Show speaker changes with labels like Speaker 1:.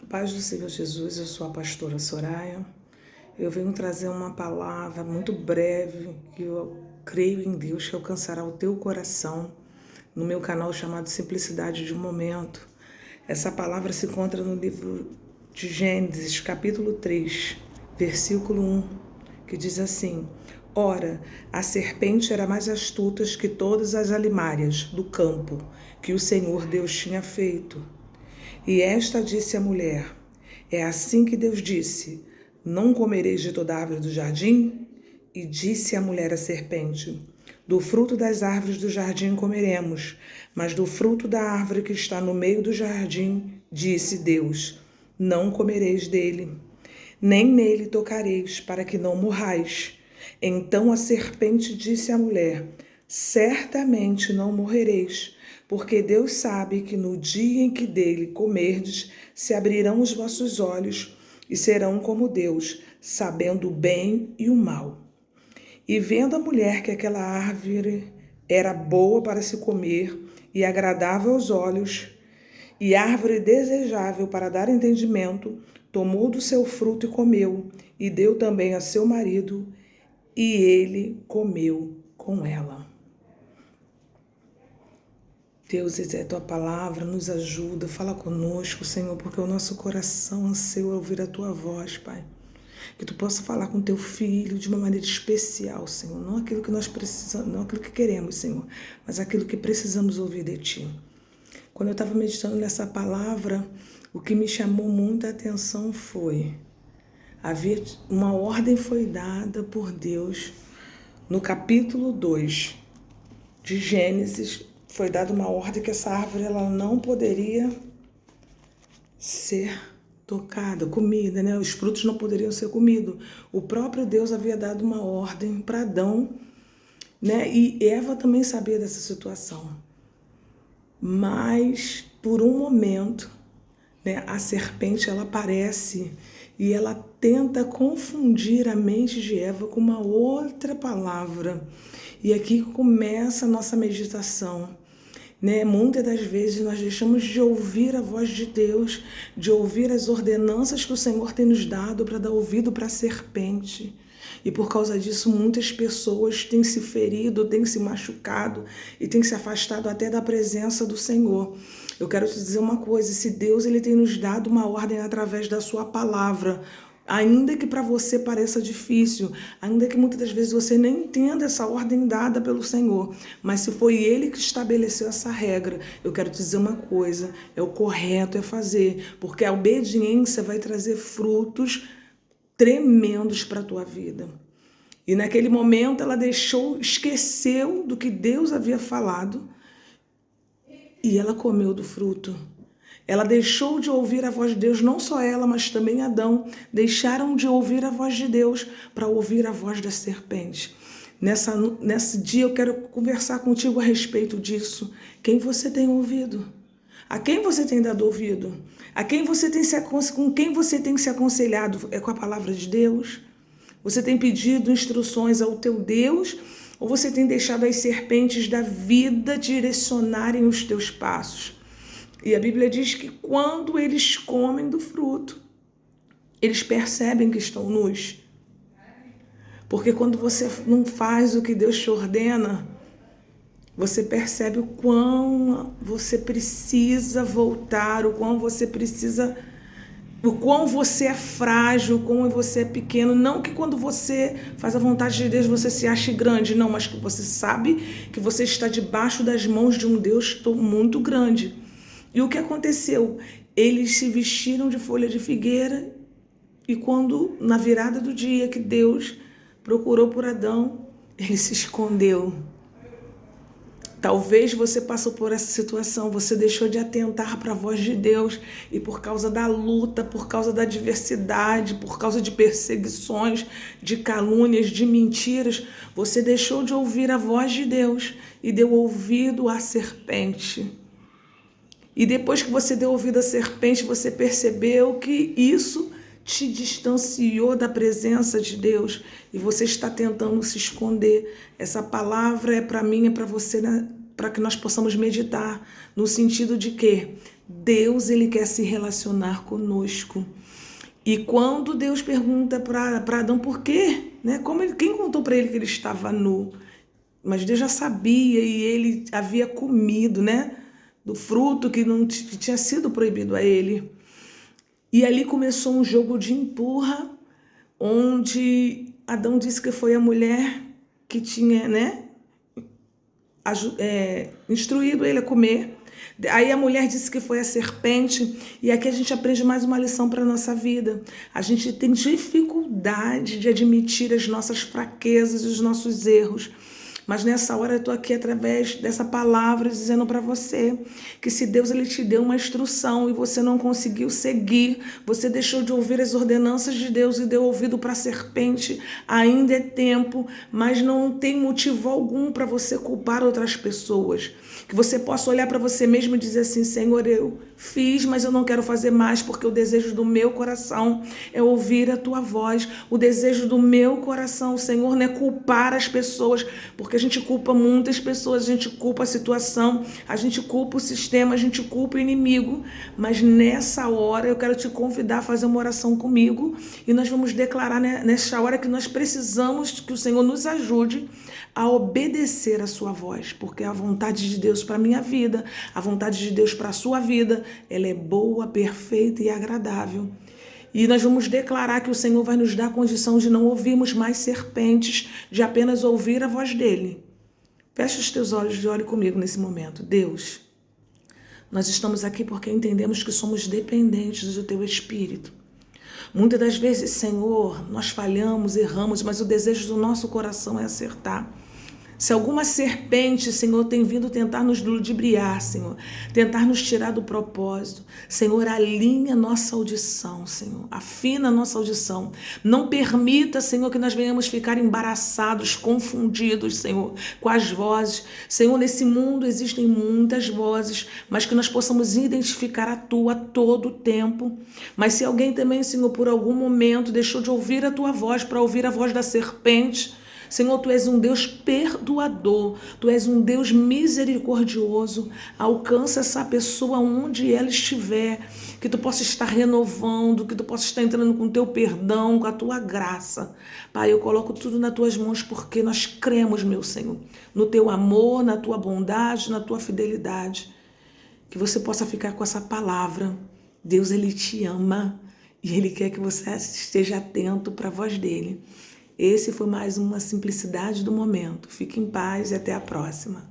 Speaker 1: Paz do Senhor Jesus, eu sou a pastora Soraya. Eu venho trazer uma palavra muito breve que eu creio em Deus que alcançará o teu coração no meu canal chamado Simplicidade de um Momento. Essa palavra se encontra no livro de Gênesis, capítulo 3, versículo 1, que diz assim: Ora, a serpente era mais astuta que todas as alimárias do campo que o Senhor Deus tinha feito. E esta disse à mulher: É assim que Deus disse: Não comereis de toda árvore do jardim? E disse a mulher à serpente: Do fruto das árvores do jardim comeremos, mas do fruto da árvore que está no meio do jardim, disse Deus: Não comereis dele, nem nele tocareis, para que não morrais. Então a serpente disse à mulher: Certamente não morrereis, porque Deus sabe que no dia em que dele comerdes, se abrirão os vossos olhos e serão como Deus, sabendo o bem e o mal. E vendo a mulher que aquela árvore era boa para se comer e agradável aos olhos, e árvore desejável para dar entendimento, tomou do seu fruto e comeu, e deu também a seu marido, e ele comeu com ela. Deus, é a tua palavra, nos ajuda, fala conosco, Senhor, porque o nosso coração anseia ouvir a tua voz, Pai. Que tu possa falar com teu filho de uma maneira especial, Senhor. Não aquilo que nós precisamos, não aquilo que queremos, Senhor, mas aquilo que precisamos ouvir de ti. Quando eu estava meditando nessa palavra, o que me chamou muita atenção foi: havia uma ordem foi dada por Deus no capítulo 2 de Gênesis. Foi dada uma ordem que essa árvore ela não poderia ser tocada, comida, né? Os frutos não poderiam ser comidos. O próprio Deus havia dado uma ordem para Adão, né? E Eva também sabia dessa situação. Mas, por um momento, né, a serpente ela aparece e ela tenta confundir a mente de Eva com uma outra palavra. E aqui começa a nossa meditação. Né? Muitas das vezes nós deixamos de ouvir a voz de Deus, de ouvir as ordenanças que o Senhor tem nos dado para dar ouvido para a serpente. E por causa disso, muitas pessoas têm se ferido, têm se machucado e têm se afastado até da presença do Senhor. Eu quero te dizer uma coisa: se Deus ele tem nos dado uma ordem através da sua palavra, ainda que para você pareça difícil, ainda que muitas das vezes você nem entenda essa ordem dada pelo Senhor, mas se foi Ele que estabeleceu essa regra, eu quero te dizer uma coisa: é o correto é fazer, porque a obediência vai trazer frutos tremendos para a tua vida. E naquele momento ela esqueceu do que Deus havia falado e ela comeu do fruto. Ela deixou de ouvir a voz de Deus, não só ela, mas também Adão, deixaram de ouvir a voz de Deus para ouvir a voz da serpente. Nesse dia eu quero conversar contigo a respeito disso. Quem você tem ouvido? A quem você tem dado ouvido? A quem você tem com quem você tem se aconselhado? É com a palavra de Deus? Você tem pedido instruções ao teu Deus? Ou você tem deixado as serpentes da vida direcionarem os teus passos? E a Bíblia diz que quando eles comem do fruto, eles percebem que estão nus. Porque quando você não faz o que Deus te ordena, você percebe o quão você precisa voltar, o quão você é frágil, o quão você é pequeno. Não que quando você faz a vontade de Deus você se ache grande, não, mas que você sabe que você está debaixo das mãos de um Deus muito grande. E o que aconteceu? Eles se vestiram de folha de figueira e quando, na virada do dia que Deus procurou por Adão, ele se escondeu. Talvez você passou por essa situação, você deixou de atentar para a voz de Deus e por causa da luta, por causa da adversidade, por causa de perseguições, de calúnias, de mentiras, você deixou de ouvir a voz de Deus e deu ouvido à serpente. E depois que você deu ouvido à serpente, você percebeu que isso te distanciou da presença de Deus e você está tentando se esconder. Essa palavra é para mim, é para você, né? Para que nós possamos meditar no sentido de que Deus, ele quer se relacionar conosco. E quando Deus pergunta para Adão por quê, né? Quem contou para ele que ele estava nu? Mas Deus já sabia e ele havia comido, né? Do fruto que tinha sido proibido a ele. E ali começou um jogo de empurra, onde Adão disse que foi a mulher que tinha, né, instruído ele a comer. Aí a mulher disse que foi a serpente, e aqui a gente aprende mais uma lição para a nossa vida. A gente tem dificuldade de admitir as nossas fraquezas e os nossos erros. Mas nessa hora eu estou aqui através dessa palavra dizendo para você que se Deus ele te deu uma instrução e você não conseguiu seguir, você deixou de ouvir as ordenanças de Deus e deu ouvido para a serpente, ainda é tempo, mas não tem motivo algum para você culpar outras pessoas. Que você possa olhar para você mesmo e dizer assim: Senhor, eu fiz, mas eu não quero fazer mais, porque o desejo do meu coração é ouvir a tua voz. O desejo do meu coração, Senhor, não é culpar as pessoas, porque a gente culpa muitas pessoas, a gente culpa a situação, a gente culpa o sistema, a gente culpa o inimigo. Mas nessa hora eu quero te convidar a fazer uma oração comigo e nós vamos declarar nessa hora que nós precisamos que o Senhor nos ajude a obedecer a sua voz, porque a vontade de Deus para a minha vida, a vontade de Deus para a sua vida, ela é boa, perfeita e agradável. E nós vamos declarar que o Senhor vai nos dar a condição de não ouvirmos mais serpentes, de apenas ouvir a voz dele. Fecha os teus olhos e ore comigo nesse momento. Deus, nós estamos aqui porque entendemos que somos dependentes do teu Espírito. Muitas das vezes, Senhor, nós falhamos, erramos, mas o desejo do nosso coração é acertar. Se alguma serpente, Senhor, tem vindo tentar nos ludibriar, Senhor, tentar nos tirar do propósito, Senhor, alinha nossa audição, Senhor, afina nossa audição. Não permita, Senhor, que nós venhamos ficar embaraçados, confundidos, Senhor, com as vozes. Senhor, nesse mundo existem muitas vozes, mas que nós possamos identificar a tua a todo tempo. Mas se alguém também, Senhor, por algum momento deixou de ouvir a tua voz para ouvir a voz da serpente, Senhor, Tu és um Deus perdoador, Tu és um Deus misericordioso. Alcança essa pessoa onde ela estiver, que Tu possa estar renovando, que Tu possa estar entrando com o Teu perdão, com a Tua graça. Pai, eu coloco tudo nas Tuas mãos porque nós cremos, meu Senhor, no Teu amor, na Tua bondade, na Tua fidelidade. Que você possa ficar com essa palavra. Deus, Ele te ama e Ele quer que você esteja atento para a voz dEle. Esse foi mais uma Simplicidade do Momento. Fique em paz e até a próxima.